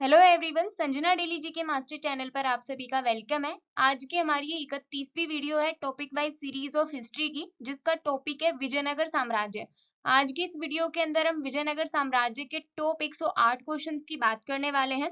Hello everyone, Sanjana daily जी के master channel पर आप सभी का वेलकम है। आज की हमारी ये 31वीं वीडियो है topic wise series of history की, जिसका टॉपिक है विजयनगर साम्राज्य। आज की इस वीडियो के अंदर हम विजयनगर साम्राज्य के टॉप 108 क्वेश्चंस की बात करने वाले हैं।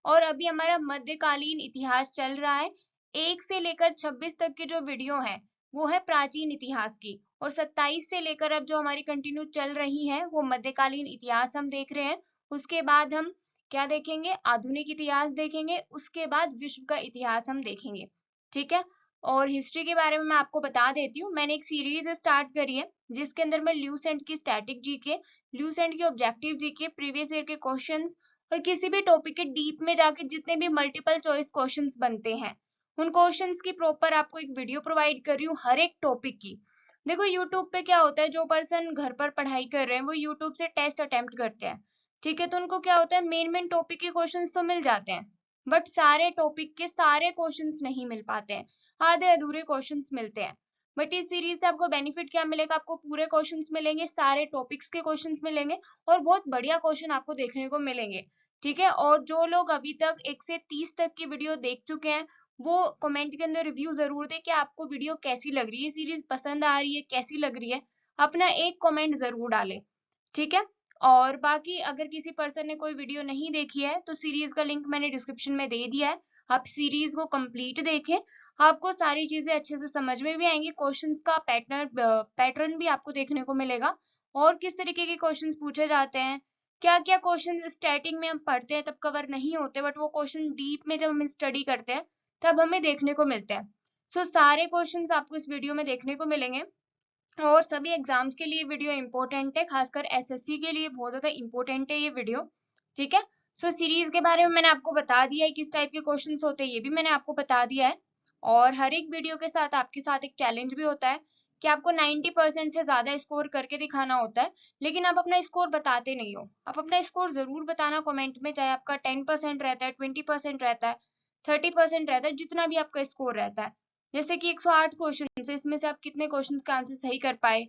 और अभी हमारा मध्यकालीन इतिहास चल रहा है। 1 से लेकर 26 तक की जो वीडियो है वो है प्राचीन इतिहास की, और 27 से लेकर अब जो हमारी कंटिन्यू चल रही है वो मध्यकालीन इतिहास हम देख रहे हैं। उसके बाद हम क्या देखेंगे? आधुनिक इतिहास देखेंगे, उसके बाद विश्व का इतिहास हम देखेंगे। ठीक है। और हिस्ट्री के बारे में मैं आपको बता देती हूँ, मैंने एक सीरीज स्टार्ट करी है जिसके अंदर मैं ल्यूसेंट की स्टैटिक जीके, ल्यूसेंट की ऑब्जेक्टिव जीके, प्रीवियस ईयर के क्वेश्चंस और किसी भी टॉपिक के डीप में जाके जितने भी मल्टीपल चॉइस क्वेश्चंस बनते हैं उन क्वेश्चंस की प्रॉपर आपको एक वीडियो प्रोवाइड कर रही हूँ हर एक टॉपिक की। देखो यूट्यूब पे क्या होता है, जो पर्सन घर पर पढ़ाई कर रहे हैं वो यूट्यूब से टेस्ट अटेम्प्ट करते हैं। ठीक है, तो उनको क्या होता है, मेन टॉपिक के क्वेश्चंस तो मिल जाते हैं, बट सारे टॉपिक के सारे क्वेश्चंस नहीं मिल पाते हैं, आधे अधूरे क्वेश्चंस मिलते हैं। बट इस सीरीज से आपको बेनिफिट क्या मिलेगा? आपको पूरे क्वेश्चंस मिलेंगे, सारे टॉपिक्स के क्वेश्चंस मिलेंगे और बहुत बढ़िया क्वेश्चन आपको देखने को मिलेंगे। ठीक है। और जो लोग अभी तक 1 से 30 तक की वीडियो देख चुके हैं वो कमेंट के अंदर रिव्यू जरूर दे कि आपको वीडियो कैसी लग रही है, सीरीज पसंद आ रही है, कैसी लग रही है। अपना एक कमेंट जरूर डालें। ठीक है। और बाकी अगर किसी पर्सन ने कोई वीडियो नहीं देखी है तो सीरीज का लिंक मैंने डिस्क्रिप्शन में दे दिया है, आप सीरीज को कंप्लीट देखें। आपको सारी चीजें अच्छे से समझ में भी आएंगी, क्वेश्चंस का पैटर्न भी आपको देखने को मिलेगा और किस तरीके के क्वेश्चंस पूछे जाते हैं। क्या क्या क्वेश्चन स्टार्टिंग में हम पढ़ते हैं तब कवर नहीं होते, बट वो क्वेश्चन डीप में जब हम स्टडी करते हैं तब हमें देखने को मिलते हैं। सो सारे क्वेश्चंस आपको इस वीडियो में देखने को मिलेंगे और सभी एग्जाम्स के लिए वीडियो इंपॉर्टेंट है, खासकर एसएससी के लिए बहुत ज्यादा इंपॉर्टेंट है ये वीडियो। ठीक है। सो सीरीज के बारे में मैंने आपको बता दिया है, किस टाइप के क्वेश्चंस होते हैं ये भी मैंने आपको बता दिया है। और हर एक वीडियो के साथ आपके साथ एक चैलेंज भी होता है कि आपको 90% से ज्यादा स्कोर करके दिखाना होता है, लेकिन आप अपना स्कोर बताते नहीं हो। आप अपना स्कोर जरूर बताना कमेंट में, चाहे आपका 10% रहता है, 20% रहता है, 30% रहता है, जितना भी आपका स्कोर रहता है। जैसे कि 108 क्वेश्चन है, इसमें से आप कितने क्वेश्चंस का आंसर सही कर पाए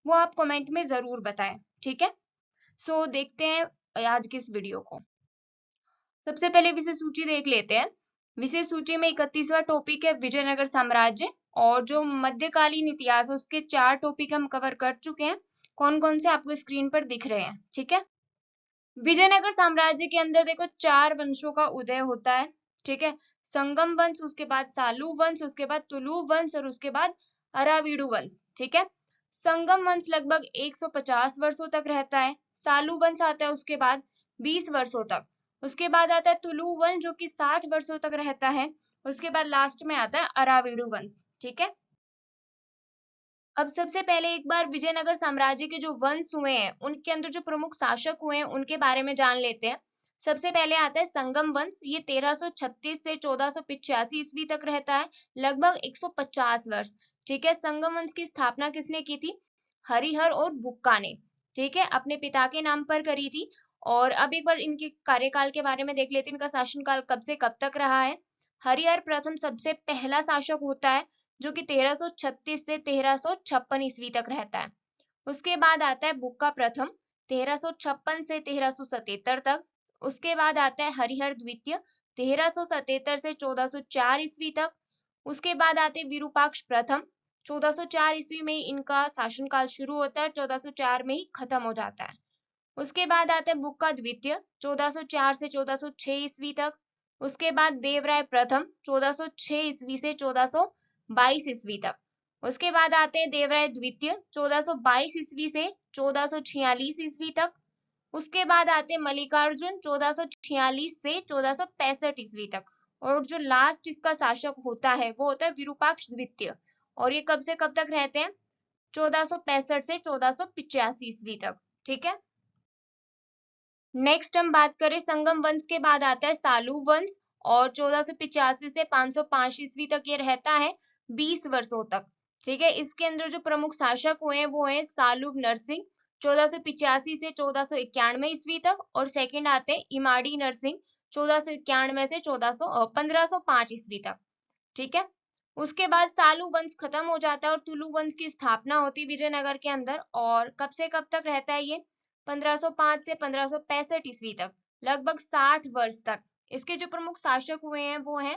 वो आप कमेंट में जरूर बताएं। ठीक है। सो देखते हैं आज की इस वीडियो को। सबसे पहले विषय सूची देख लेते हैं। विषय सूची में 31वां टॉपिक है विजयनगर साम्राज्य, और जो मध्यकालीन इतिहास है उसके 4 टॉपिक हम कवर कर चुके हैं। कौन कौन से आपको स्क्रीन पर दिख रहे हैं। ठीक है। विजयनगर साम्राज्य के अंदर देखो 4 वंशों का उदय होता है। ठीक है। संगम वंश, उसके बाद सालू वंश, उसके बाद तुलु वंश और उसके बाद अराविडु वंश। ठीक है। संगम वंश लगभग 150 वर्षों तक रहता है। सालू वंश आता है उसके बाद 20 वर्षों तक। उसके बाद आता है तुलु वंश जो कि 60 वर्षों तक रहता है। उसके बाद लास्ट में आता है अराविडु वंश। ठीक है। अब सबसे पहले एक बार विजयनगर साम्राज्य के जो वंश हुए हैं उनके अंदर जो प्रमुख शासक हुए हैं उनके बारे में जान लेते हैं। सबसे पहले आता है संगम वंश, ये 1336 से 1485 ईस्वी तक रहता है, लगभग 150 वर्ष। ठीक है। संगम वंश की स्थापना किसने की थी? हरिहर और बुक्का ने। ठीक है, अपने पिता के नाम पर करी थी। और अब एक बार इनके कार्यकाल के बारे में देख लेते हैं, इनका शासनकाल कब से कब तक रहा है। हरिहर प्रथम सबसे पहला शासक होता है जो कि 1336 से 1356 ईस्वी तक रहता है। उसके बाद आता है बुक्का प्रथम, 1356 से 1377 तक। उसके बाद आता है हरिहर द्वितीय, 1377 से 1404 ईस्वी तक। उसके बाद आते हैं विरूपाक्ष प्रथम, 1404 ईस्वी में ही इनका शासनकाल शुरू होता है, 1404 में ही खत्म हो जाता है। उसके बाद आता है बुक्का द्वितीय, 1404 से 1406 ईस्वी तक। उसके बाद देवराय प्रथम, 1406 ईस्वी से 1422 ईस्वी तक। उसके बाद आते हैं देवराय द्वितीय, 1422 ईस्वी से 1446 ईस्वी तक। उसके बाद आते हैं मल्लिकार्जुन, 1446 से 1465 ईस्वी तक। और जो लास्ट इसका शासक होता है वो होता है विरूपाक्ष द्वितीय, और ये कब से कब तक रहते हैं? 1465 से 1485 ईस्वी तक। ठीक है। नेक्स्ट हम बात करें संगम वंश के बाद आता है सालू वंश, और 1485 से 505 ईस्वी तक ये रहता है 20 वर्षों तक। ठीक है। इसके अंदर जो प्रमुख शासक हुए हैं वो है सालूब नरसिंह, 1485 से 1491 ईस्वी तक। और सेकंड आते हैं इमाड़ी नरसिंह, 1491 से 1505 ईस्वी तक। ठीक है। उसके बाद सालू वंश खत्म हो जाता है और तुलु वंश की स्थापना होती है विजयनगर के अंदर, और कब से कब तक रहता है ये? 1505 से 1565 ईस्वी तक। लगभग 60 वर्ष तक। इसके जो प्रमुख शासक हुए हैं वो हैं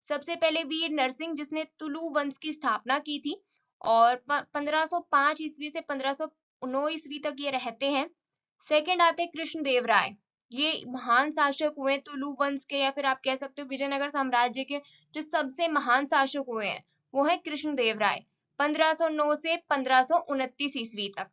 सबसे पहले वीर नरसिंह, जिसने तुलु वंश की स्थापना की थी और 1505 ईस्वी से 1509 ईस्वी तक ये रहते हैं। सेकंड आते हैं कृष्णदेव राय। ये महान शासक हुए तुलु वंश के, या फिर आप कह सकते हो विजयनगर साम्राज्य के जो सबसे महान शासक हुए हैं वो है कृष्णदेव राय, 1509 से 1529 ईस्वी तक।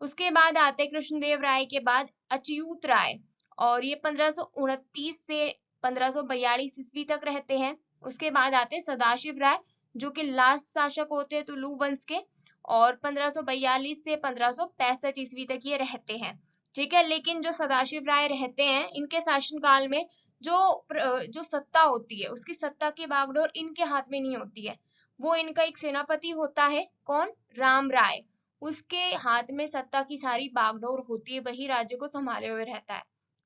उसके बाद आते हैं कृष्णदेव राय के बाद अच्युत राय, और ये 1529 से 1542 ईस्वी तक रहते हैं। उसके बाद आते हैं सदाशिव राय, जो कि लास्ट शासक होते हैं तुलु वंश के, और 1542 से 1565 ईस्वी तक ये रहते हैं। ठीक है, लेकिन जो सदाशिव राय रहते हैं इनके शासनकाल में जो सत्ता होती है उसकी सत्ता की बागडोर इनके हाथ में नहीं होती है। वो इनका एक सेनापति होता है, कौन, राम राय, उसके हाथ में सत्ता की सारी बागडोर होती है, वही राज्य को संभाले हुए रहता है।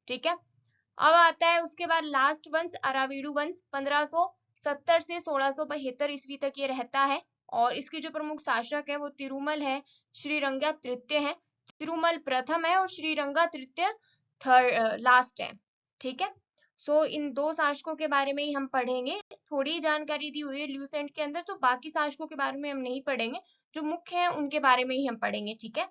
ठीक है, अब आता है उसके बाद लास्ट वंश अराविडु वंश, 1570 से 1672 ईस्वी तक ये रहता है, और इसके जो प्रमुख शासक है वो तिरुमल है, श्रीरंगा तृतीय है, तिरुमल प्रथम है और श्रीरंगा तृतीय थर्ड लास्ट है। ठीक है, सो इन दो शासकों के बारे में ही हम पढ़ेंगे। थोड़ी जानकारी दी हुई है ल्यूसेंट के अंदर, तो बाकी शासकों के बारे में हम नहीं पढ़ेंगे, जो मुख्य हैं उनके बारे में ही हम पढ़ेंगे। ठीक है,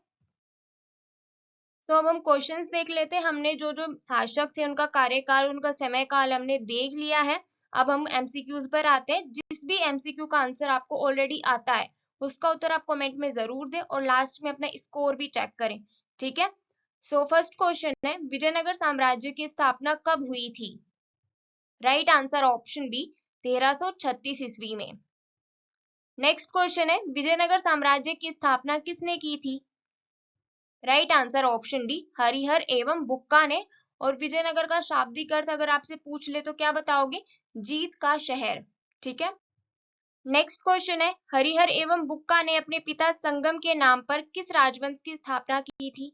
सो अब हम क्वेश्चंस देख लेते हैं। हमने जो जो शासक थे उनका कार्यकाल, उनका समय काल हमने देख लिया है। अब हम एमसीक्यूज पर आते हैं। जिस भी एमसीक्यू का आंसर आपको ऑलरेडी आता है उसका उत्तर आप कमेंट में जरूर दें और लास्ट में अपना स्कोर भी चेक करें। ठीक है, सो फर्स्ट क्वेश्चन है, विजयनगर साम्राज्य की स्थापना कब हुई थी? राइट आंसर ऑप्शन बी, 1336 ईस्वी में। नेक्स्ट क्वेश्चन है, विजयनगर साम्राज्य की स्थापना किसने की थी? Right answer option D, Harihar एवं बुक्का ने। और विजयनगर का शाब्दिक अर्थ अगर आपसे पूछ ले तो क्या बताओगे? जीत का शहर। ठीक है, नेक्स्ट क्वेश्चन है, हरिहर एवं बुक्का ने अपने पिता संगम के नाम पर किस राजवंश की स्थापना की थी?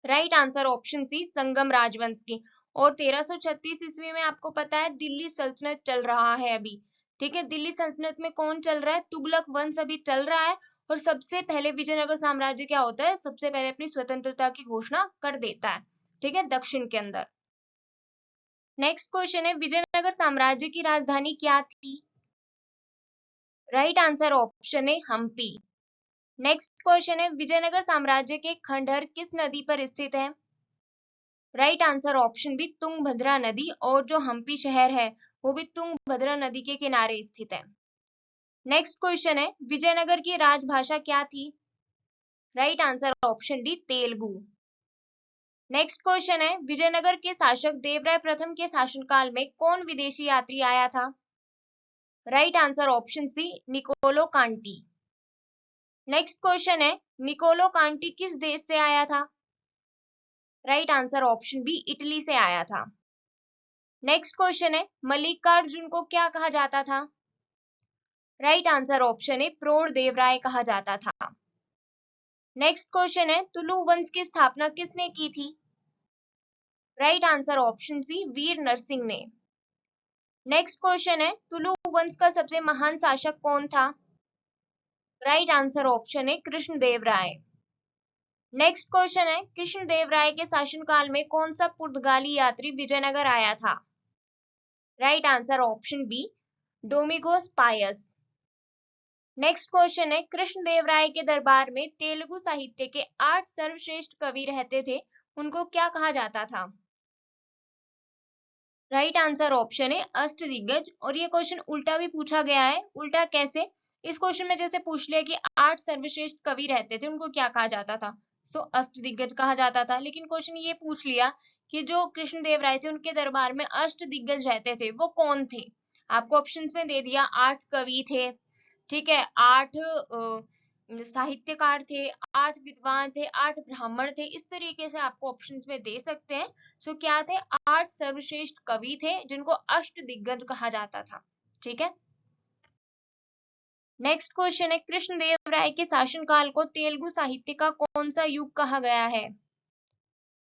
राइट आंसर ऑप्शन सी, संगम राजवंश की। और 1336 ईस्वी में आपको पता है दिल्ली सल्तनत चल रहा है अभी। ठीक है, दिल्ली सल्तनत में कौन चल रहा है? तुगलक वंश अभी चल रहा है। और सबसे पहले विजयनगर साम्राज्य क्या होता है? सबसे पहले अपनी स्वतंत्रता की घोषणा कर देता है। ठीक है, दक्षिण के अंदर। नेक्स्ट क्वेश्चन है, विजयनगर साम्राज्य की राजधानी क्या थी? राइट आंसर ऑप्शन है हम्पी। नेक्स्ट क्वेश्चन है, विजयनगर साम्राज्य के खंडहर किस नदी पर स्थित है? Right answer option B, Tungabhadra नदी। और जो हम्पी शहर है वो भी तुंगभद्रा नदी के किनारे स्थित है। नेक्स्ट क्वेश्चन है, विजयनगर की राजभाषा क्या थी? Right answer option D, Telugu. Next question है, विजयनगर के शासक देवराय प्रथम के शासनकाल में कौन विदेशी यात्री आया था? Right answer option C, Niccolo Conti. Next question है, निकोलो कांटी किस देश से आया था? Right answer option B, Italy से आया था। नेक्स्ट क्वेश्चन है, मल्लिकार्जुन को क्या कहा जाता था? राइट आंसर ऑप्शन है, प्रोड़ देवराय कहा जाता था। नेक्स्ट क्वेश्चन है, तुलु वंश की स्थापना किसने की थी? राइट आंसर ऑप्शन सी, वीर नरसिंह ने। नेक्स्ट क्वेश्चन है, तुलु वंश का सबसे महान शासक कौन था? राइट आंसर ऑप्शन है, कृष्णदेव राय। नेक्स्ट क्वेश्चन है, कृष्णदेव राय के शासनकाल में कौन सा पुर्तगाली यात्री विजयनगर आया था? राइट आंसर ऑप्शन बी, डोमिगोस पायस। नेक्स्ट क्वेश्चन है, कृष्णदेव राय के दरबार में तेलुगु साहित्य के 8 सर्वश्रेष्ठ कवि रहते थे, उनको क्या कहा जाता था? राइट आंसर ऑप्शन है अष्टदिग्गज। और ये क्वेश्चन उल्टा भी पूछा गया है। उल्टा कैसे? इस क्वेश्चन में जैसे पूछ लिया कि 8 सर्वश्रेष्ठ कवि रहते थे, उनको क्या कहा जाता था? सो अष्टदिग्गज कहा जाता था। लेकिन क्वेश्चन ये पूछ लिया कि जो कृष्णदेव राय थे उनके दरबार में अष्टदिग्गज रहते थे, वो कौन थे? आपको ऑप्शंस में दे दिया, 8 कवि थे, ठीक है, 8 साहित्यकार थे, 8 विद्वान थे, 8 ब्राह्मण थे। इस तरीके से आपको ऑप्शंस में दे सकते हैं। सो क्या थे? 8 सर्वश्रेष्ठ कवि थे जिनको अष्टदिग्गज कहा जाता था। ठीक है, नेक्स्ट क्वेश्चन है, कृष्णदेव राय के शासनकाल को तेलुगु साहित्य का कौन सा युग कहा गया है?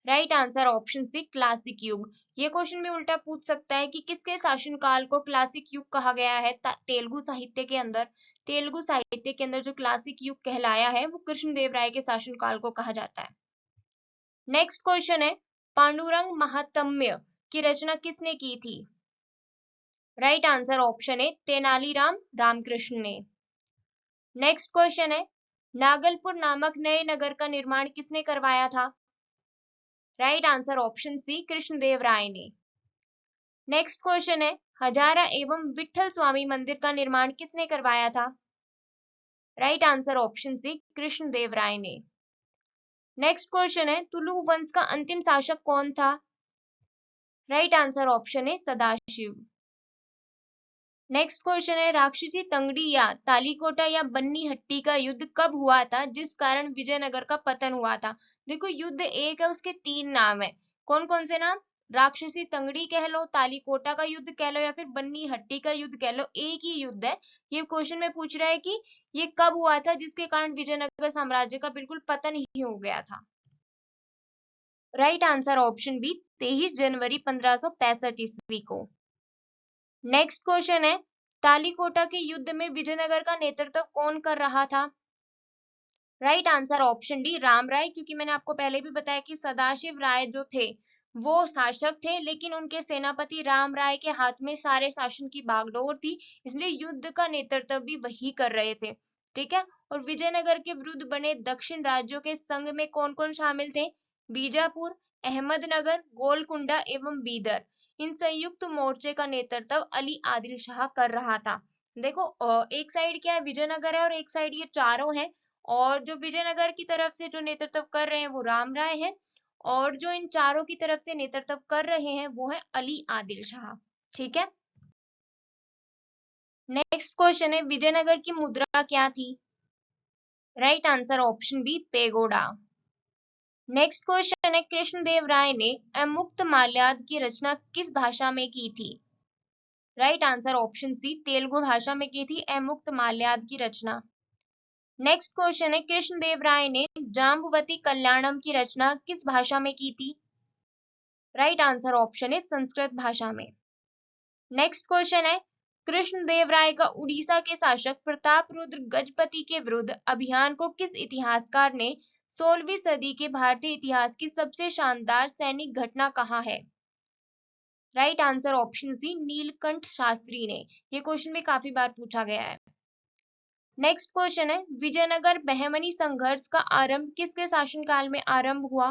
Right answer option C, classic युग। ये क्वेश्चन भी उल्टा पूछ सकता है कि किसके शासनकाल को क्लासिक युग कहा गया है तेलुगु साहित्य के अंदर? तेलुगु साहित्य के अंदर जो क्लासिक युग कहलाया है वो कृष्णदेव राय के शासनकाल को कहा जाता है। नेक्स्ट क्वेश्चन है, पांडुरंग महात्म्य की रचना किसने की थी? Right answer option A Tenaliram Ramakrishna ने। नेक्स्ट क्वेश्चन है, नागलपुर नामक नए नगर का निर्माण किसने करवाया था? Right answer option C Krishnadev Rai ने। नेक्स्ट क्वेश्चन है, हजारा एवं विठल स्वामी मंदिर का निर्माण किसने करवाया था? Right answer option C Krishnadev Rai ने। नेक्स्ट क्वेश्चन है, तुलु वंश का अंतिम शासक कौन था? राइट आंसर ऑप्शन है सदाशिव। नेक्स्ट क्वेश्चन है, राक्षसी तंगड़ी या तालीकोटा या बन्नी हट्टी का युद्ध कब हुआ था जिस कारण विजयनगर का पतन हुआ था? देखो युद्ध एक है, उसके तीन नाम है। कौन कौन से नाम? राक्षसी तंगड़ी कह लो, तालीकोटा का युद्ध कह लो, या फिर बन्नी हट्टी का युद्ध कह लो, एक ही युद्ध है। ये क्वेश्चन में पूछ रहा है कि ये कब हुआ था जिसके कारण विजयनगर साम्राज्य का बिल्कुल पतन ही हो गया था। राइट आंसर ऑप्शन बी 23 जनवरी 1565 ईस्वी को। नेक्स्ट क्वेश्चन है, तालीकोटा के युद्ध में विजयनगर का नेतृत्व कौन कर रहा था? Right answer option D Ram Rai, क्योंकि मैंने आपको पहले भी बताया कि सदाशिव राय जो थे वो शासक थे, लेकिन उनके सेनापति राम राय के हाथ में सारे शासन की बागडोर थी, इसलिए युद्ध का नेतृत्व भी वही कर रहे थे। ठीक है। और विजयनगर के विरुद्ध बने दक्षिण राज्यों के संघ में कौन कौन शामिल थे? बीजापुर, अहमदनगर, गोलकुंडा एवं बीदर। इन संयुक्त मोर्चे का नेतृत्व अली आदिल शाह कर रहा था। देखो एक साइड क्या है, विजयनगर है, और एक साइड ये चारों है। और जो विजयनगर की तरफ से जो नेतृत्व कर रहे हैं वो राम राय है, और जो इन चारों की तरफ से नेतृत्व कर रहे हैं वो है अली आदिल शाह। ठीक है। नेक्स्ट क्वेश्चन है, विजयनगर की मुद्रा क्या थी? Right answer option B pagoda. Next question है, कृष्णदेव राय ने अमुक्त माल्याद की रचना किस भाषा में की थी? Right answer option C Telugu भाषा में की थी अमुक्त माल्याद की रचना। नेक्स्ट क्वेश्चन है, कृष्णदेव राय ने जाम्बुवती कल्याणम की रचना किस भाषा में की थी? राइट आंसर ऑप्शन है संस्कृत भाषा में। नेक्स्ट क्वेश्चन है, कृष्णदेव राय का उड़ीसा के शासक प्रताप रुद्र गजपति के विरुद्ध अभियान को किस इतिहासकार ने 16वीं सदी के भारतीय इतिहास की सबसे शानदार सैनिक घटना कहा है? Right answer option C Nilakantha Sastri ने। ये क्वेश्चन भी काफी बार पूछा गया है। नेक्स्ट क्वेश्चन है, विजयनगर बहमनी संघर्ष का आरंभ किसके शासनकाल में आरंभ हुआ?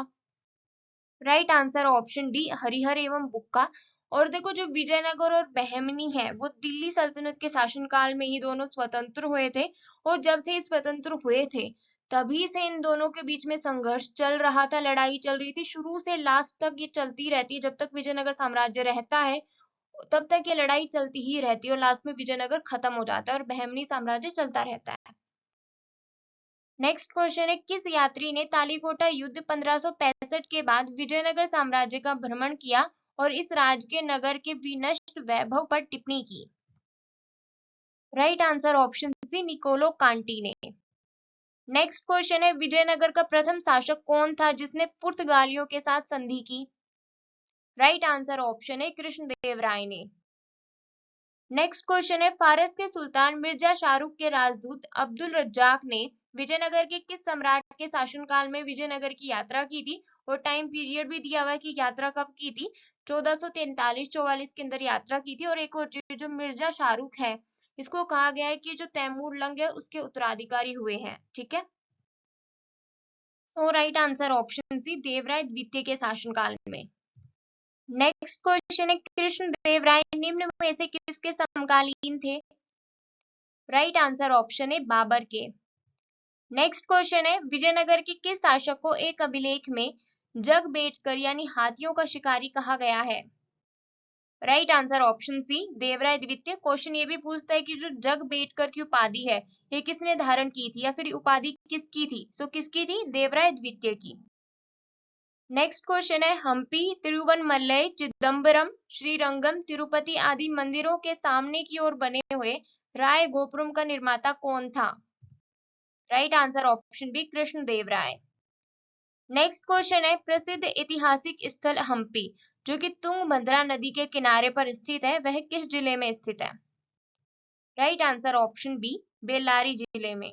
Right answer option D Harihar एवं बुक्का। और देखो जो विजयनगर और बहमनी है वो दिल्ली सल्तनत के शासनकाल में ही दोनों स्वतंत्र हुए थे, और जब से स्वतंत्र हुए थे तभी से इन दोनों के बीच में संघर्ष चल रहा था, लड़ाई चल रही थी, शुरू से लास्ट तक ये चलती रहती है। जब तक विजयनगर साम्राज्य रहता है तब तक ये लड़ाई चलती ही रहती है, और लास्ट में विजयनगर खत्म हो जाता है और बहमनी साम्राज्य चलता रहता है। नेक्स्ट क्वेश्चन है, किस यात्री ने तालीकोटा युद्ध 1565 के बाद विजयनगर साम्राज्य का भ्रमण किया और इस राज्य के नगर के विनष्ट वैभव पर टिप्पणी की? Right answer option C Niccolo Conti ने। नेक्स्ट क्वेश्चन है, विजयनगर का प्रथम शासक कौन था जिसने पुर्तगालियों के साथ संधि की? राइट आंसर ऑप्शन है कृष्णदेव राय ने। नेक्स्ट क्वेश्चन है, फारस के सुल्तान मिर्जा शाहरुख के राजदूत अब्दुल रज्जाक ने विजयनगर के किस सम्राट के शासनकाल में विजयनगर की यात्रा की थी? और टाइम पीरियड भी दिया हुआ है कि यात्रा कब की थी। 1443-44 के अंदर यात्रा की थी। और एक और जो मिर्जा शाहरुख है इसको कहा गया है कि जो तैमूर लंग है उसके उत्तराधिकारी हुए हैं। ठीक है। So right answer option C Devaraya द्वितीय के शासनकाल में। नेक्स्ट क्वेश्चन है, कृष्णदेव राय निम्न में से किसके समकालीन थे? राइट आंसर ऑप्शन है बाबर के। नेक्स्ट क्वेश्चन है, विजयनगर के किस शासक को एक अभिलेख में जग बेटकर यानी हाथियों का शिकारी कहा गया है? Right answer option C Devaraya द्वितीय। क्वेश्चन ये भी पूछता है कि जो जग बेटकर की उपाधि है ये किसने धारण की थी, या फिर उपाधि किसकी थी? सो किसकी थी? देवराय द्वितीय की। नेक्स्ट क्वेश्चन है, हम्पी, तिरुवनमलई, चिदम्बरम, श्रीरंगम, तिरुपति आदि मंदिरों के सामने की ओर बने हुए राय गोपुरम का निर्माता कौन था? Right answer option B Krishnadev Rai. Next question है, प्रसिद्ध ऐतिहासिक स्थल हम्पी जो कि तुंगभद्रा नदी के किनारे पर स्थित है वह किस जिले में स्थित है? Right answer option B Bellary जिले में।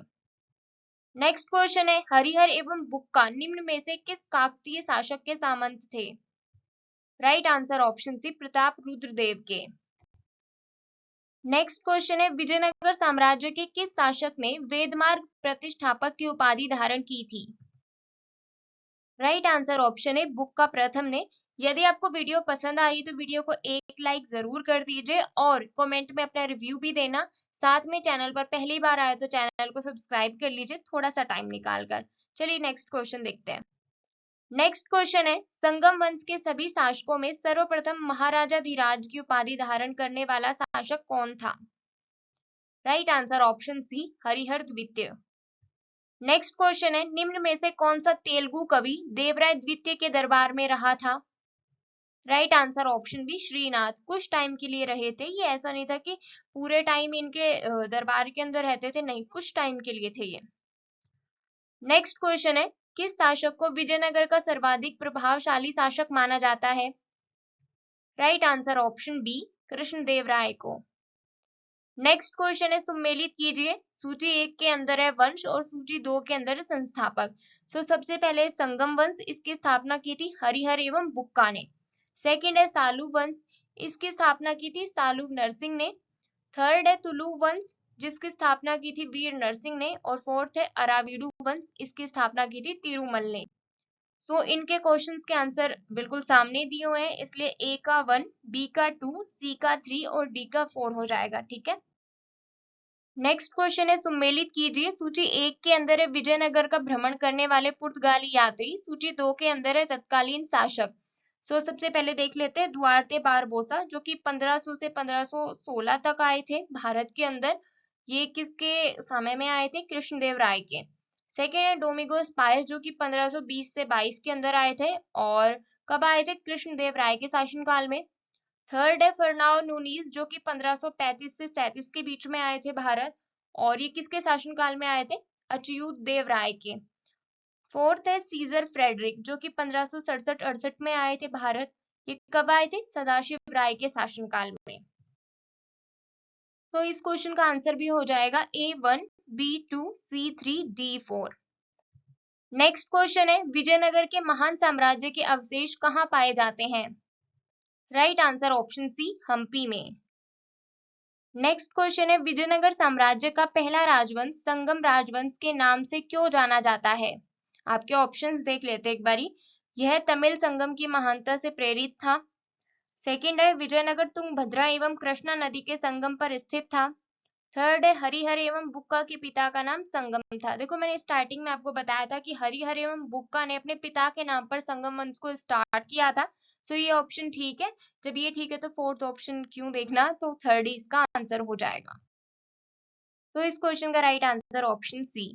नेक्स्ट क्वेश्चन है, हरिहर एवं बुक्का निम्न में से किस काकतीय शासक के सामंत थे? Right answer option C Pratap Rudradev के। नेक्स्ट क्वेश्चन है विजयनगर साम्राज्य के किस शासक ने वेदमार्ग प्रतिष्ठापक की उपाधि धारण की थी? राइट आंसर ऑप्शन है बुक्का प्रथम ने। यदि आपको वीडियो पसंद आ रही तो वीडियो को एक लाइक जरूर कर दीजिए और कमेंट में अपना रिव्यू भी देना। साथ में चैनल पर पहली बार आए तो चैनल को सब्सक्राइब कर लीजिए थोड़ा सा टाइम निकाल कर। चलिए नेक्स्ट क्वेश्चन देखते हैं। नेक्स्ट क्वेश्चन है संगम वंश के सभी शासकों में सर्वप्रथम महाराजाधिराज की उपाधि धारण करने वाला शासक कौन था? Right answer option C Harihar द्वितीय। नेक्स्ट क्वेश्चन है निम्न में से कौन सा तेलुगु कवि देवराय द्वितीय के दरबार में रहा था? Right answer option B Srinath. कुछ टाइम के लिए रहे थे, ये ऐसा नहीं था कि पूरे टाइम इनके दरबार के अंदर रहते थे, नहीं कुछ टाइम के लिए थे ये। नेक्स्ट क्वेश्चन है किस शासक को विजयनगर का सर्वाधिक प्रभावशाली शासक माना जाता है? Right answer option B Krishnadevaraya को। नेक्स्ट क्वेश्चन है सुमेलित कीजिए। सूची 1 के अंदर है वंश और सूची 2 के अंदर है संस्थापक। सबसे पहले संगम वंश, इसकी स्थापना की थी हरिहर एवं बुक्का ने। सेकंड है सालू वंश, इसकी स्थापना की थी सालू नरसिंह ने। थर्ड है तुलु वंश, जिसकी स्थापना की थी वीर नरसिंह ने। और फोर्थ है अराविडु वंश, इसकी स्थापना की थी तिरुमल ने। इनके क्वेश्चंस के आंसर बिल्कुल सामने दिए हुए हैं, इसलिए ए का 1, बी का 2, सी का 3 और डी का 4 हो जाएगा। ठीक है। नेक्स्ट क्वेश्चन है सुमेलित कीजिए। सूची 1 के अंदर है विजयनगर का भ्रमण करने वाले पुर्तगाली यात्री। सूची 2 के अंदर है तत्कालीन शासक। सबसे पहले देख लेते हैं दुआर्ते बारबोसा, जो कि 1500 से 1516 तक आए थे भारत के अंदर। ये किसके समय में आए थे? कृष्णदेव राय के। सेकेंड है डोमिगोस पायस, जो कि 1520 से 22 के अंदर आए थे। और कब आए थे? कृष्णदेव राय के शासनकाल में। थर्ड है फर्नाओ नूनीज, जो कि 1535 से 37 के बीच में आए थे भारत। और ये किसके शासनकाल में आए थे? अच्युत देव राय के। फोर्थ है सीजर फ्रेडरिक, जो कि 1567-68 में आए थे भारत। ये कब आए थे? सदाशिव राय के शासनकाल में। इस क्वेश्चन का आंसर भी हो जाएगा A1, B2, C3, D4। Next question है विजयनगर के महान साम्राज्य के अवशेष कहाँ पाए जाते हैं? Right answer option C Hampi में। नेक्स्ट क्वेश्चन है विजयनगर साम्राज्य का पहला राजवंश संगम राजवंश के नाम से क्यों जाना जाता है? आपके ऑप्शंस देख लेते एक बारी। यह तमिल संगम की महानता से प्रेरित था। सेकंड है विजयनगर तुंगभद्रा एवं कृष्णा नदी के संगम पर स्थित था। थर्ड है हरिहर एवं बुक्का के पिता का नाम संगम था। देखो मैंने स्टार्टिंग में आपको बताया था कि हरिहर एवं बुक्का ने अपने पिता के नाम पर संगम वंश को स्टार्ट किया था। ये ऑप्शन ठीक है। जब ये ठीक है तो फोर्थ ऑप्शन क्यों देखना, तो थर्ड ही इसका आंसर हो जाएगा। इस क्वेश्चन का right answer option C.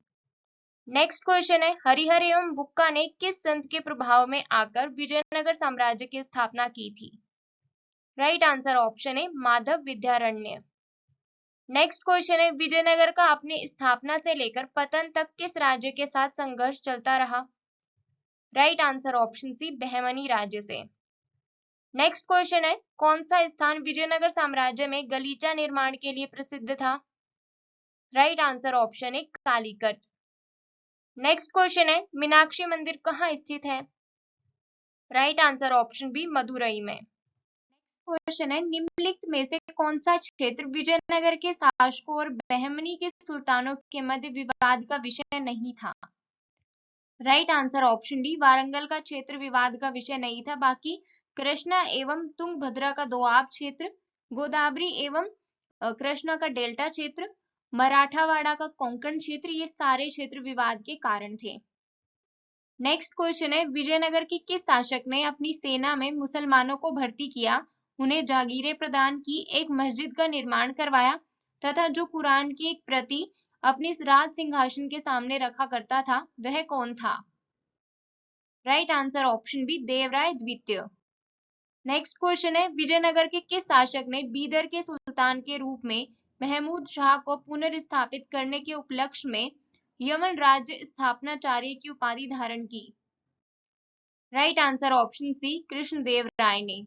Next question है हरिहर एवं बुक्का ने किस संत के प्रभाव में आकर विजयनगर साम्राज्य की स्थापना की थी? राइट आंसर ऑप्शन है माधव विद्यारण्य। नेक्स्ट क्वेश्चन है विजयनगर का अपनी स्थापना से लेकर पतन तक किस राज्य के साथ संघर्ष चलता रहा? Right answer option C Bahmani राज्य से। नेक्स्ट क्वेश्चन है कौन सा स्थान विजयनगर साम्राज्य में गलीचा निर्माण के लिए प्रसिद्ध था? राइट आंसर ऑप्शन है कालीकट। नेक्स्ट क्वेश्चन है मीनाक्षी मंदिर कहाँ स्थित है? Right answer option B Madurai में। नेक्स्ट क्वेश्चन है निम्नलिखित में से कौन सा क्षेत्र विजयनगर के शासकों और बहमनी के सुल्तानों के मध्य विवाद का विषय नहीं था? Right answer option D Warangal का क्षेत्र विवाद का विषय नहीं था। बाकी कृष्णा एवं तुंगभद्रा का दोआब क्षेत्र, गोदावरी एवं कृष्णा का डेल्टा क्षेत्र, मराठावाड़ा का कोंकण क्षेत्र, ये सारे क्षेत्र विवाद के कारण थे। नेक्स्ट क्वेश्चन है विजयनगर के किस शासक ने अपनी सेना में मुसलमानों को भर्ती किया, उन्हें जागीरें प्रदान की, एक मस्जिद का निर्माण करवाया तथा जो कुरान की एक प्रति अपने राज सिंहासन के सामने रखा करता था, वह कौन था? Right answer option B Devaraya द्वितीय। नेक्स्ट क्वेश्चन है विजयनगर के किस शासक ने बीदर के सुल्तान के रूप में महमूद शाह को पुनर्स्थापित करने के उपलक्ष्य में यमन राज्य स्थापनाचार्य की उपाधि धारण की? Right answer option C Krishnadev Rai ने।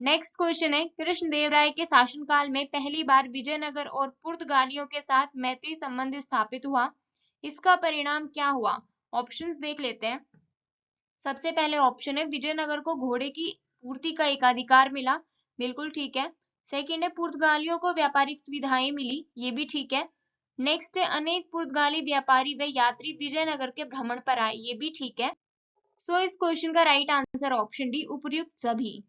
नेक्स्ट क्वेश्चन है कृष्णदेव राय के शासनकाल में पहली बार विजयनगर और पुर्तगालियों के साथ मैत्री संबंध स्थापित हुआ, इसका परिणाम क्या हुआ? ऑप्शंस देख लेते हैं। सबसे पहले ऑप्शन है विजयनगर को घोड़े की पूर्ति का एकाधिकार मिला, बिल्कुल ठीक है। सेकंड है पुर्तगालियों को व्यापारिक सुविधाएं मिली, ये भी ठीक है। नेक्स्ट है अनेक पुर्तगाली व्यापारी व यात्री विजयनगर के भ्रमण पर आए, ये भी ठीक है। सो इस क्वेश्चन का राइट आंसर ऑप्शन डी उपर्युक्त सभी।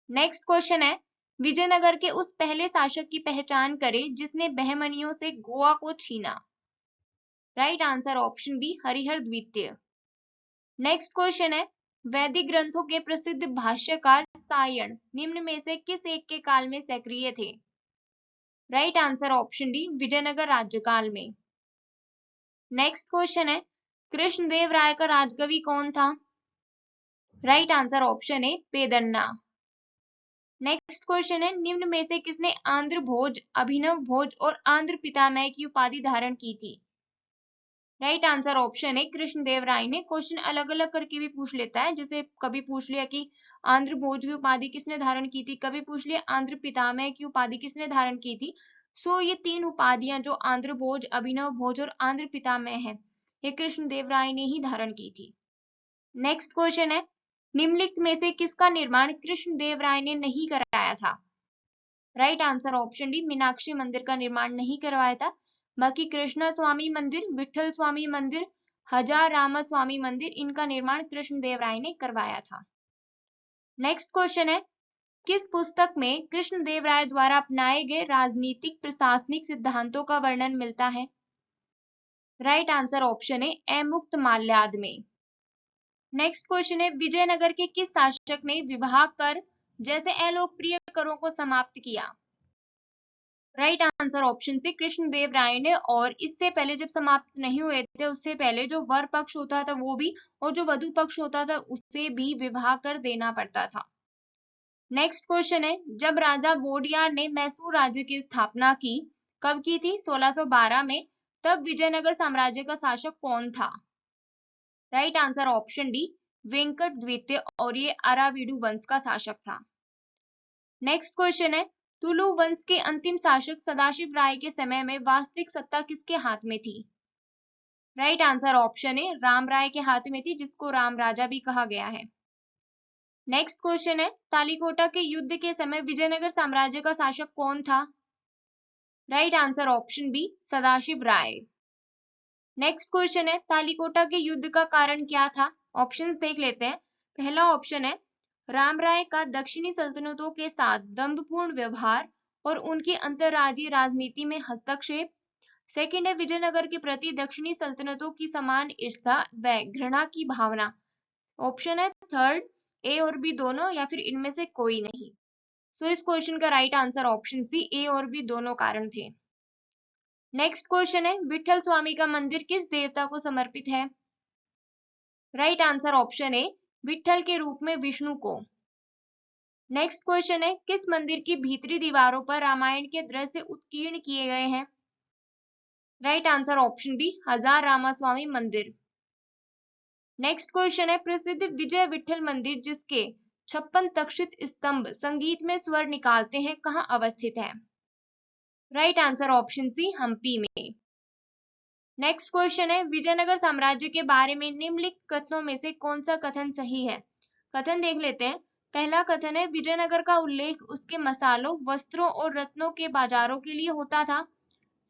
नेक्स्ट क्वेश्चन है विजयनगर के उस पहले शासक की पहचान करें जिसने बहमनियों से गोवा को छीना। Right answer option B Harihar द्वितीय। नेक्स्ट क्वेश्चन है वैदिक ग्रंथों के प्रसिद्ध भाष्यकार सायण निम्न में से किस एक के काल में सक्रिय थे। Right answer option D Vijayanagara राज्यकाल में। नेक्स्ट क्वेश्चन है कृष्णदेव राय का राजकवि कौन था। Right answer option A Peddanna. Next question है निम्न में से किसने आंध्र भोज, अभिनव भोज और आंध्र पितामह की उपाधि धारण की थी। राइट आंसर ऑप्शन है कृष्णदेव राय ने। क्वेश्चन अलग अलग करके भी पूछ लेता है, जैसे कभी पूछ लिया कि आंध्र भोज की उपाधि किसने धारण की थी, कभी पूछ लिया आंध्र पितामह की उपाधि किसने धारण की थी। सो ये तीन उपाधियां जो आंध्र भोज, अभिनव भोज और आंध्र पितामह है, ये कृष्णदेव राय ने ही धारण की थी। नेक्स्ट क्वेश्चन है निम्नलिखित में से किसका निर्माण कृष्णदेव राय ने नहीं कराया था। Right answer option D Meenakshi मंदिर का निर्माण नहीं करवाया था। बाकी कृष्णा स्वामी मंदिर, विठल स्वामी मंदिर, हजार रामा स्वामी मंदिर, इनका निर्माण कृष्णदेव राय ने करवाया था। नेक्स्ट क्वेश्चन है किस पुस्तक में कृष्णदेव राय द्वारा अपनाए गए राजनीतिक प्रशासनिक सिद्धांतों का वर्णन मिलता है। राइट आंसर ऑप्शन है अमुक्त माल्याद में। नेक्स्ट क्वेश्चन है विजयनगर के किस शासक ने विवाह कर जैसे अलोकप्रिय करों को समाप्त किया। Right answer option C Krishnadev Rai ने। और इससे पहले जब समाप्त नहीं हुए थे उससे पहले जो वर पक्ष होता था वो भी और जो वधु पक्ष होता था उससे भी विवाह कर देना पड़ता था। नेक्स्ट क्वेश्चन है जब राजा वोडियार ने मैसूर राज्य की स्थापना की, कब की थी, 1612 में, तब विजयनगर साम्राज्य का शासक कौन था। Right answer option D Venkata द्वितीय, और ये अराविडु वंश का शासक था। नेक्स्ट क्वेश्चन है तुलु वंश के अंतिम शासक सदाशिव राय के समय में वास्तविक सत्ता किसके हाथ में थी। राइट आंसर ऑप्शन है राम राय के हाथ में थी, जिसको राम राजा भी कहा गया है। नेक्स्ट क्वेश्चन है तालीकोटा के युद्ध के समय विजयनगर साम्राज्य का शासक कौन था। Right answer option B Sadashiv Rai. Next question है तालीकोटा के युद्ध का कारण क्या था। ऑप्शंस देख लेते हैं। पहला ऑप्शन है राम राय का दक्षिणी सल्तनतों के साथ दंभपूर्ण व्यवहार और उनकी अंतरराज्यीय राजनीति में हस्तक्षेप। सेकंड है विजयनगर के प्रति दक्षिणी सल्तनतों की समान ईर्ष्या व घृणा की भावना। ऑप्शन है थर्ड ए और बी दोनों, या फिर इनमें से कोई नहीं। सो इस क्वेश्चन का राइट आंसर ऑप्शन सी ए और बी दोनों कारण थे। नेक्स्ट क्वेश्चन है विठल स्वामी का मंदिर किस देवता को समर्पित है। Right answer option A Vitthala के रूप में विष्णु को। नेक्स्ट क्वेश्चन है किस मंदिर की भीतरी दीवारों पर रामायण के दृश्य उत्कीर्ण किए गए हैं। राइट आंसर ऑप्शन बी हजार रामा स्वामी मंदिर। नेक्स्ट क्वेश्चन है प्रसिद्ध विजय विठल मंदिर जिसके 56 तक्षित स्तंभ संगीत में स्वर निकालते हैं कहाँ अवस्थित है। Right answer option C Hampi में। नेक्स्ट क्वेश्चन है विजयनगर साम्राज्य के बारे में निम्नलिखित कथनों में से कौन सा कथन सही है। कथन देख लेते हैं। पहला कथन है विजयनगर का उल्लेख उसके मसालों, वस्त्रों और रत्नों के बाजारों के लिए होता था।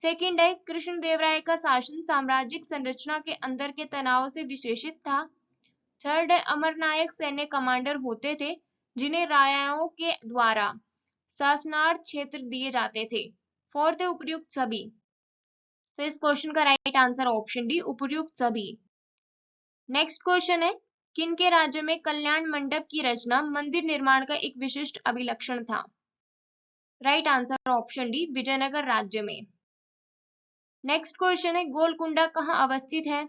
सेकंड है कृष्णदेव राय का शासन साम्राज्यिक संरचना के अंदर के तनाव से विशेषित था। थर्ड है अमरनायक सैन्य कमांडर होते थे जिन्हें राजाओं के द्वारा शासनार्थ क्षेत्र दिए जाते थे। फोर्थ है उपर्युक्त सभी। तो इस क्वेश्चन का राइट आंसर ऑप्शन डी उपर्युक्त सभी। नेक्स्ट क्वेश्चन है किनके राज्य में कल्याण मंडप की रचना मंदिर निर्माण का एक विशिष्ट अभिलक्षण था। Right answer option D Vijayanagara राज्य में। नेक्स्ट क्वेश्चन है गोलकुंडा कहाँ अवस्थित है।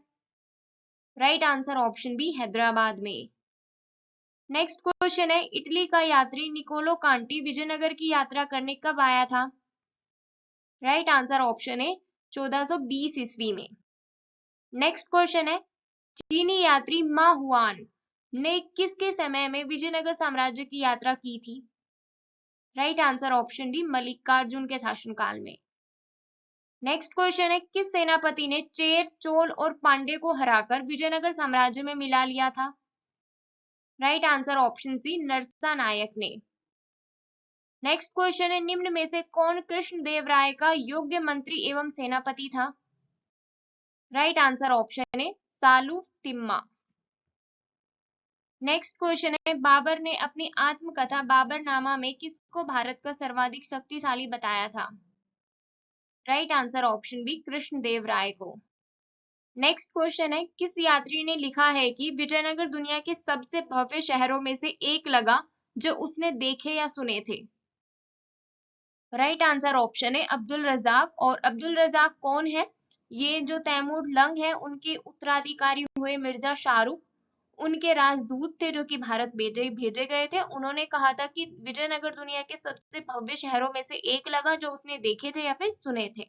Right answer option B Hyderabad में। नेक्स्ट क्वेश्चन है इटली का यात्री निकोलो कांटी विजयनगर की यात्रा करने कब आया था। राइट आंसर ऑप्शन है 1420 ईस्वी में। नेक्स्ट क्वेश्चन है चीनी यात्री मा हुआन ने किसके समय में विजयनगर साम्राज्य की यात्रा की थी। Right answer option D Mallikarjun के शासनकाल में। नेक्स्ट क्वेश्चन है किस सेनापति ने चेर, चोल और पांडे को हराकर विजयनगर साम्राज्य में मिला लिया था। Right answer option C Narasa Nayak ने। नेक्स्ट क्वेश्चन है, निम्न में से कौन कृष्णदेवराय का योग्य मंत्री एवं सेनापति था? राइट आंसर ऑप्शन है सालू तिम्मा। नेक्स्ट क्वेश्चन है, बाबर ने अपनी आत्मकथा बाबरनामा में किसको भारत का सर्वाधिक शक्तिशाली बताया था? Right answer option B Krishnadevaraya को। नेक्स्ट क्वेश्चन है, किस यात्री ने लिखा है कि विजयनगर दुनिया के सबसे भव्य शहरों में से एक लगा जो उसने देखे या सुने थे? राइट आंसर ऑप्शन है अब्दुल रजाक। और अब्दुल रजाक कौन है? ये जो तैमूर लंग है उनके उत्तराधिकारी हुए मिर्जा शाहरुख, उनके राजदूत थे जो कि भारत भेजे भेजे गए थे। उन्होंने कहा था कि विजयनगर दुनिया के सबसे भव्य शहरों में से एक लगा जो उसने देखे थे या फिर सुने थे।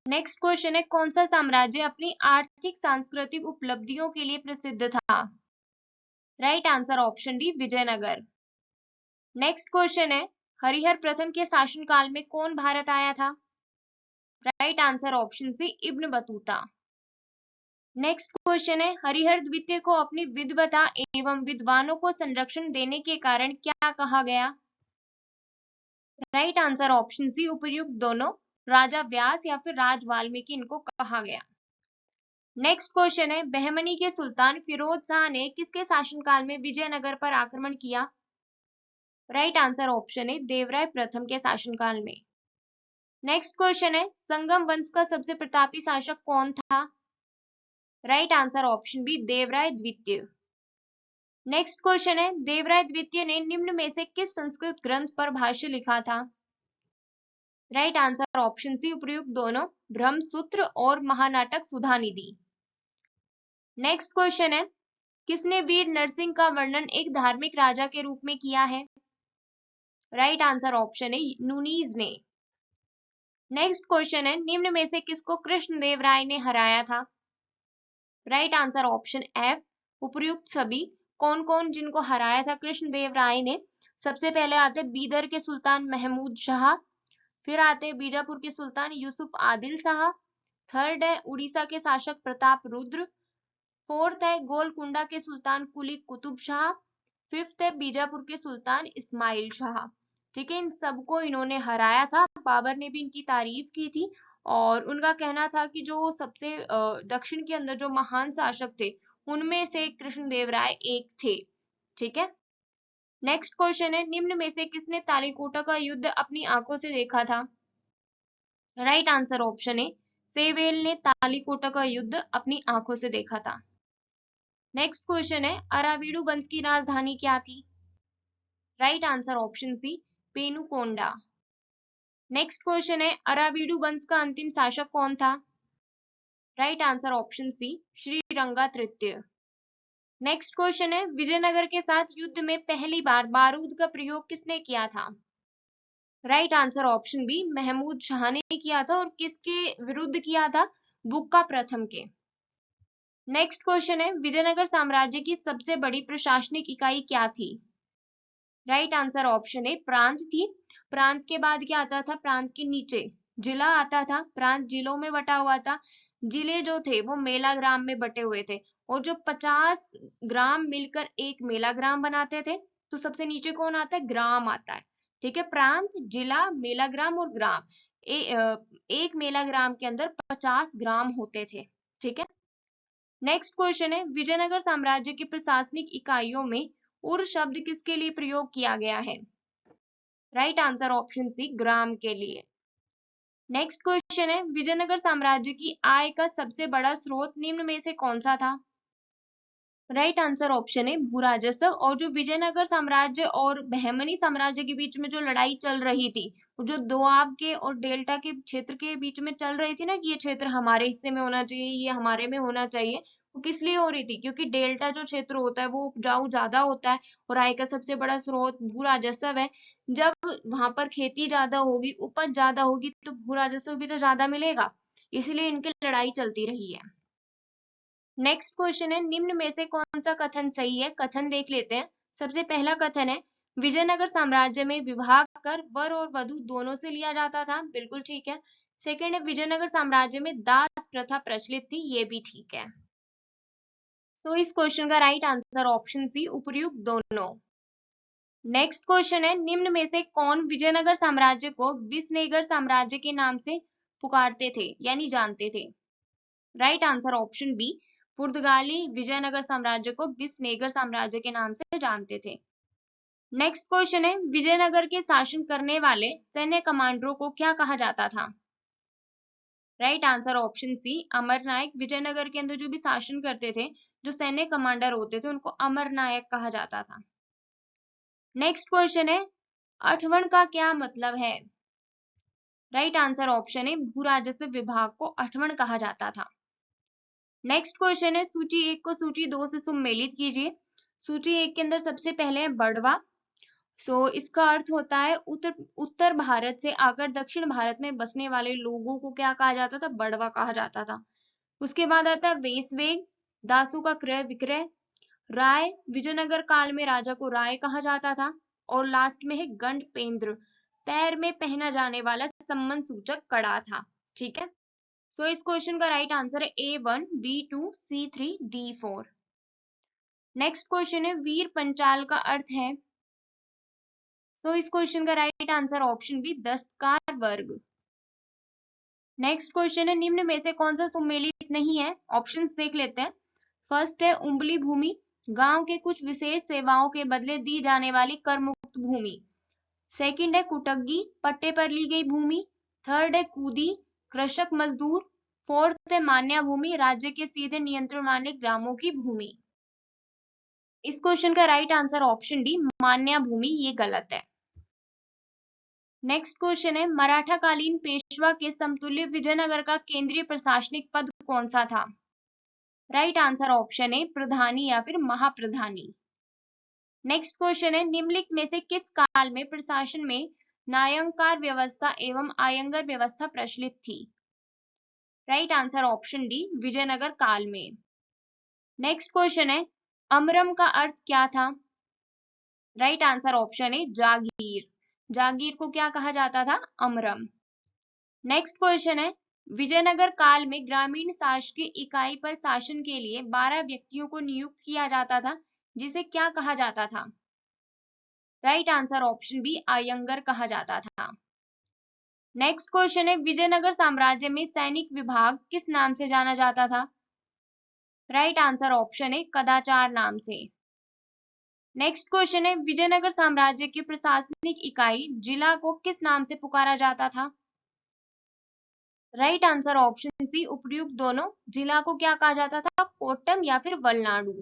नेक्स्ट क्वेश्चन है, कौन सा साम्राज्य अपनी आर्थिक सांस्कृतिक उपलब्धियों के लिए प्रसिद्ध था? Right answer option D Vijayanagara. Next question है, हरिहर प्रथम के शासनकाल में कौन भारत आया था? Right answer option C Ibn Battuta. Next question है, हरिहर द्वितीय को अपनी विद्वता एवं विद्वानों को संरक्षण देने के कारण क्या कहा गया? राइट आंसर ऑप्शन सी उपर्युक्त दोनों, राजा व्यास या फिर राज वाल्मीकि इनको कहा गया। नेक्स्ट क्वेश्चन है, बहमनी के सुल्तान फिरोज शाह ने किसके शासनकाल में विजयनगर पर आक्रमण किया? राइट आंसर ऑप्शन है देवराय प्रथम के शासनकाल में। नेक्स्ट क्वेश्चन है, संगम वंश का सबसे प्रतापी शासक कौन था? Right answer option B Devaraya द्वितीय। नेक्स्ट क्वेश्चन है, देवराय द्वितीय ने निम्न में से किस संस्कृत ग्रंथ पर भाष्य लिखा था? राइट आंसर ऑप्शन सी उपर्युक्त दोनों, ब्रह्मसूत्र और महानाटक सुधानिधि। नेक्स्ट क्वेश्चन है, किसने वीर नरसिंह का वर्णन एक धार्मिक राजा के रूप में किया है? राइट आंसर ऑप्शन है नुनीज ने। नेक्स्ट क्वेश्चन है, निम्न में से किसको कृष्णदेवराय ने हराया था? राइट आंसर ऑप्शन एफ उपर्युक्त सभी। कौन कौन जिनको हराया था कृष्णदेवराय ने? सबसे पहले आते बीदर के सुल्तान महमूद शाह, फिर आते बीजापुर के सुल्तान यूसुफ आदिल शाह, थर्ड है उड़ीसा के शासक प्रताप रुद्र, फोर्थ है गोलकुंडा के सुल्तान कुली कुतुब शाह, फिफ्थ है बीजापुर के सुल्तान इस्माइल शाह। ठीक है, इन सबको इन्होंने हराया था। बाबर ने भी इनकी तारीफ की थी और उनका कहना था कि जो सबसे दक्षिण के अंदर जो महान शासक थे उनमें से कृष्णदेवराय एक थे। ठीक है। नेक्स्ट क्वेश्चन है, निम्न में से किसने तालीकोटा का युद्ध अपनी आंखों से देखा था? राइट आंसर ऑप्शन है सेवेल ने तालीकोटा का युद्ध अपनी आंखों से देखा था। नेक्स्ट क्वेश्चन है, अराविडु वंश की राजधानी क्या थी? Right answer option C Penukonda. Next question है, अराविडु वंश का अंतिम शासक कौन था? Right answer option C Sriranga तृतीय। नेक्स्ट क्वेश्चन है, विजयनगर के साथ युद्ध में पहली बार बारूद का प्रयोग किसने किया था? Right answer option B Mahmud Shah ने किया था। और किसके विरुद्ध किया था? बुक्का प्रथम के। नेक्स्ट क्वेश्चन है, विजयनगर साम्राज्य की सबसे बड़ी प्रशासनिक इकाई क्या थी? राइट आंसर ऑप्शन ए प्रांत थी। प्रांत के बाद क्या आता था? प्रांत के नीचे जिला आता था। प्रांत जिलों में बटा हुआ था। जिले जो थे वो मेला ग्राम में बटे हुए थे और जो 50 ग्राम मिलकर एक मेला ग्राम बनाते थे। तो सबसे नीचे कौन आता है? ग्राम आता है। ठीक है, प्रांत, जिला, मेला ग्राम और ग्राम। एक मेला ग्राम के अंदर 50 ग्राम होते थे। ठीक है। नेक्स्ट क्वेश्चन है, विजयनगर साम्राज्य की प्रशासनिक इकाइयों में उर शब्द किसके लिए प्रयोग किया गया है? राइट आंसर ऑप्शन सी ग्राम के लिए। नेक्स्ट क्वेश्चन है, विजयनगर साम्राज्य की आय का सबसे बड़ा स्रोत निम्न में से कौन सा था? राइट आंसर ऑप्शन है भू राजस्व। और जो विजयनगर साम्राज्य और बहमनी साम्राज्य के बीच में जो लड़ाई चल रही थी, जो दोआब के और डेल्टा के क्षेत्र के बीच में चल रही थी ना कि ये क्षेत्र हमारे हिस्से में होना चाहिए, ये हमारे में होना चाहिए, वो किस लिए हो रही थी? क्योंकि डेल्टा जो क्षेत्र होता है वो उपजाऊ ज्यादा होता है और आय का सबसे बड़ा स्रोत भू राजस्व है। जब वहां पर खेती ज्यादा होगी, उपज ज्यादा होगी, तो भू राजस्व भी तो ज्यादा मिलेगा। इसलिए इनकी लड़ाई चलती रही है। नेक्स्ट क्वेश्चन है, निम्न में से कौन सा कथन सही है? कथन देख लेते हैं। सबसे पहला कथन है, विजयनगर साम्राज्य में विवाह कर वर और वधु दोनों से लिया जाता था। बिल्कुल ठीक है। सेकंड है, विजयनगर साम्राज्य में दास प्रथा प्रचलित थी। ये भी ठीक है। सो इस क्वेश्चन का राइट आंसर ऑप्शन सी, उपर्युक्त दोनों। नेक्स्ट क्वेश्चन है, निम्न में से कौन विजयनगर साम्राज्य को विजयनगर साम्राज्य के नाम से पुकारते थे यानी जानते थे? राइट आंसर ऑप्शन बी, पुर्तगाली विजयनगर साम्राज्य को विजयनगर साम्राज्य के नाम से जानते थे। नेक्स्ट क्वेश्चन है, विजयनगर के शासन करने वाले सैन्य कमांडरों को क्या कहा जाता था? राइट आंसर ऑप्शन सी, अमरनायक। विजयनगर के अंदर जो भी शासन करते थे, जो सैन्य कमांडर होते थे, उनको अमरनायक कहा जाता था। नेक्स्ट क्वेश्चन है, अठवण का क्या मतलब है? राइट आंसर ऑप्शन है, भू राजस्व विभाग को अठवण कहा जाता था। नेक्स्ट क्वेश्चन है, सूची 1 को सूची 2 से सम्मिलित कीजिए। सूची 1 के अंदर सबसे पहले है बड़वा। इसका अर्थ होता है उत्तर भारत से आकर दक्षिण भारत में बसने वाले लोगों को क्या कहा जाता था? बड़वा कहा जाता था। उसके बाद आता है वेशवेग, दासों का क्रय विक्रय। राय, विजयनगर काल में राजा को राय कहा जाता था। और लास्ट में है गंडपेंद्र, पैर में पहना जाने वाला सम्मान सूचक कड़ा था। ठीक है, इस क्वेश्चन का राइट आंसर है A1, B2, C3, D4। Next question है, वीर पंचाल का अर्थ है? इस क्वेश्चन का राइट आंसर ऑप्शन बी, दस्तकार वर्ग। नेक्स्ट क्वेश्चन है, निम्न में से कौन सा सम्मिलित नहीं है? ऑप्शंस देख लेते हैं। फर्स्ट है उम्बली भूमि, गांव के कुछ विशेष सेवाओं के बदले दी जाने वाली कर मुक्त भूमि। सेकंड है कुटग्गी, पट्टे पर ली गई भूमि। थर्ड है कूदी, कृषक मजदूर। फोर्थ है मान्या भूमि, राज्य के सीधे नियंत्रण वाले ग्रामों की भूमि। इस क्वेश्चन का राइट आंसर ऑप्शन डी, मान्या भूमि, ये गलत है। नेक्स्ट क्वेश्चन है, मराठा कालीन पेशवा के समतुल्य विजयनगर का केंद्रीय प्रशासनिक पद कौन सा था? राइट आंसर ऑप्शन है प्रधानी या फिर महाप्रधानी। नेक्स्ट क्वेश्चन है, निम्नलिखित में से किस काल में प्रशासन में नायंकार व्यवस्था एवं आयंगर व्यवस्था प्रचलित थी? Right answer option D, Vijayanagara काल में। नेक्स्ट क्वेश्चन है, अमरम का अर्थ क्या था? राइट आंसर ऑप्शन है जागीर। जागीर को क्या कहा जाता था? अमरम। नेक्स्ट क्वेश्चन है, विजयनगर काल में ग्रामीण शासकीय इकाई पर शासन के लिए 12 व्यक्तियों को नियुक्त किया जाता था, जिसे क्या कहा जाता था? Right answer option B, Ayangar कहा जाता था। नेक्स्ट क्वेश्चन है, विजयनगर साम्राज्य में सैनिक विभाग किस नाम से जाना जाता था? राइट आंसर ऑप्शन है कदाचार नाम से। नेक्स्ट क्वेश्चन है, विजयनगर साम्राज्य की प्रशासनिक इकाई जिला को किस नाम से पुकारा जाता था? राइट आंसर ऑप्शन सी, उपर्युक्त दोनों। जिला को क्या कहा जाता था? कोट्टम या फिर वलनाडु।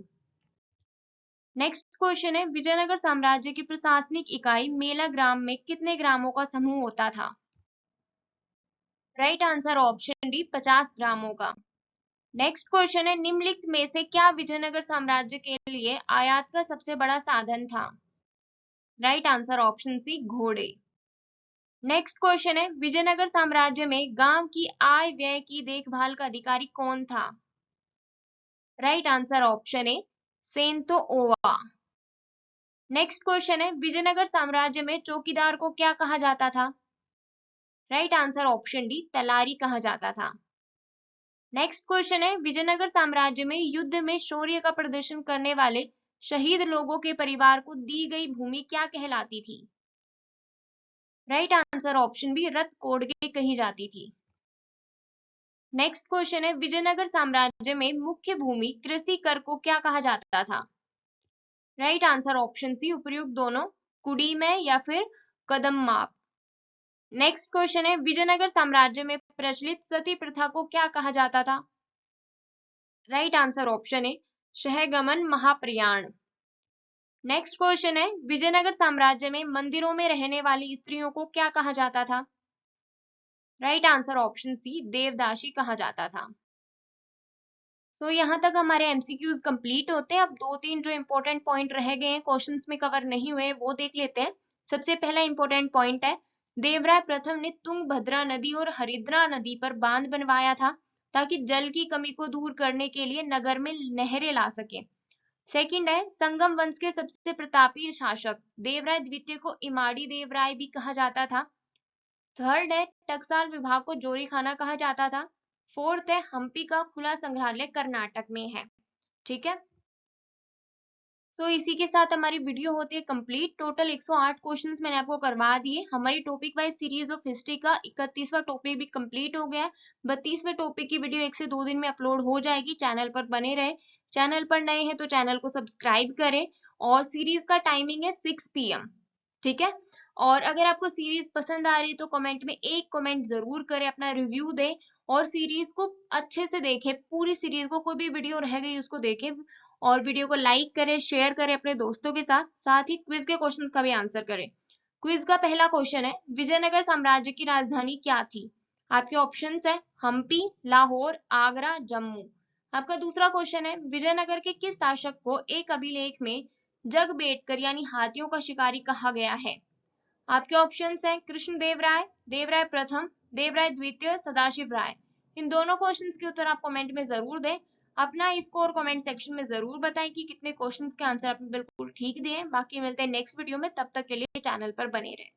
नेक्स्ट क्वेश्चन है, विजयनगर साम्राज्य की प्रशासनिक इकाई मेला ग्राम में कितने ग्रामों का समूह होता था? राइट आंसर ऑप्शन डी, 50 ग्रामों का। नेक्स्ट क्वेश्चन है, निम्नलिखित में से क्या विजयनगर साम्राज्य के लिए आयात का सबसे बड़ा साधन था? राइट आंसर ऑप्शन सी, घोड़े। नेक्स्ट क्वेश्चन है, विजयनगर साम्राज्य में गांव की आय व्यय की देखभाल का अधिकारी कौन था? राइट आंसर ऑप्शन ए, सेंतो ओवा। नेक्स्ट क्वेश्चन है, विजयनगर साम्राज्य में चौकीदार को क्या कहा जाता था? Right answer option D, Talari कहा जाता था। नेक्स्ट क्वेश्चन है, विजयनगर साम्राज्य में युद्ध में शौर्य का प्रदर्शन करने वाले शहीद लोगों के परिवार को दी गई भूमि क्या कहलाती थी? राइट आंसर ऑप्शन बी, रथ कोडगे कही जाती थी। नेक्स्ट क्वेश्चन है, विजयनगर साम्राज्य में मुख्य भूमि कृषि कर को क्या कहा जाता था? राइट आंसर ऑप्शन सी, उपर्युक्त दोनों, कुड़ी में या फिर कदम माप। नेक्स्ट क्वेश्चन है, विजयनगर साम्राज्य में प्रचलित सती प्रथा को क्या कहा जाता था? राइट आंसर ऑप्शन है शहगमन महाप्रयाण। नेक्स्ट क्वेश्चन है, विजयनगर साम्राज्य में मंदिरों में रहने वाली स्त्रियों को क्या कहा जाता था? राइट आंसर ऑप्शन सी, देवदासी कहा जाता था। यहाँ तक हमारे एमसीक्यूज कंप्लीट होते हैं। अब 2-3 जो इंपॉर्टेंट पॉइंट रह गए हैं, क्वेश्चंस में कवर नहीं हुए, वो देख लेते हैं। सबसे पहला इंपॉर्टेंट पॉइंट है, देवराय प्रथम ने तुंगभद्रा नदी और हरिद्रा नदी पर बांध बनवाया था ताकि जल की कमी को दूर करने के लिए नगर में नहरें ला सके। सेकंड है, संगम वंश के सबसे प्रतापी शासक देवराय द्वितीय को इमाड़ी देवराय भी कहा जाता था। थर्ड है, टकसाल विभाग को जोरी खाना कहा जाता था। फोर्थ है, हम्पी का खुला संग्रहालय कर्नाटक में है। ठीक है, तो इसी के साथ हमारी वीडियो होती है कंप्लीट। टोटल 108 क्वेश्चंस मैंने आपको करवा दिए। हमारी topic wise series of history का 31वां टॉपिक भी कंप्लीट हो गया है। 32वें टॉपिक की वीडियो 1 से 2 दिन में अपलोड हो जाएगी। चैनल पर बने रहे। चैनल पर नए हैं तो चैनल को सब्सक्राइब करें। और सीरीज का टाइमिंग है 6 PM, ठीक है। और अगर आपको सीरीज पसंद आ रही है तो कमेंट में एक कमेंट जरूर करें, अपना रिव्यू दें और सीरीज को अच्छे से देखें। पूरी सीरीज को, कोई भी वीडियो रह गई उसको देखें और वीडियो को लाइक करें, शेयर करें अपने दोस्तों के साथ। साथ ही क्विज के क्वेश्चंस का भी आंसर करें। क्विज का पहला क्वेश्चन है, विजयनगर साम्राज्य की राजधानी क्या थी? आपके ऑप्शंस है हम्पी, लाहौर, आगरा, जम्मू। आपका दूसरा क्वेश्चन है, विजयनगर के किस शासक को एक अभिलेख में जगबेटकर यानी हाथियों का शिकारी कहा गया है? आपके ऑप्शंस हैं कृष्णदेव राय, देवराय प्रथम, देवराय द्वितीय, सदाशिव राय। इन दोनों क्वेश्चंस के उत्तर आप कमेंट में जरूर दें। अपना स्कोर कमेंट सेक्शन में जरूर बताएं कि कितने क्वेश्चंस के आंसर आपने बिल्कुल ठीक दिए हैं। बाकी मिलते हैं नेक्स्ट वीडियो में, तब तक के लिए चैनल पर बने रहें।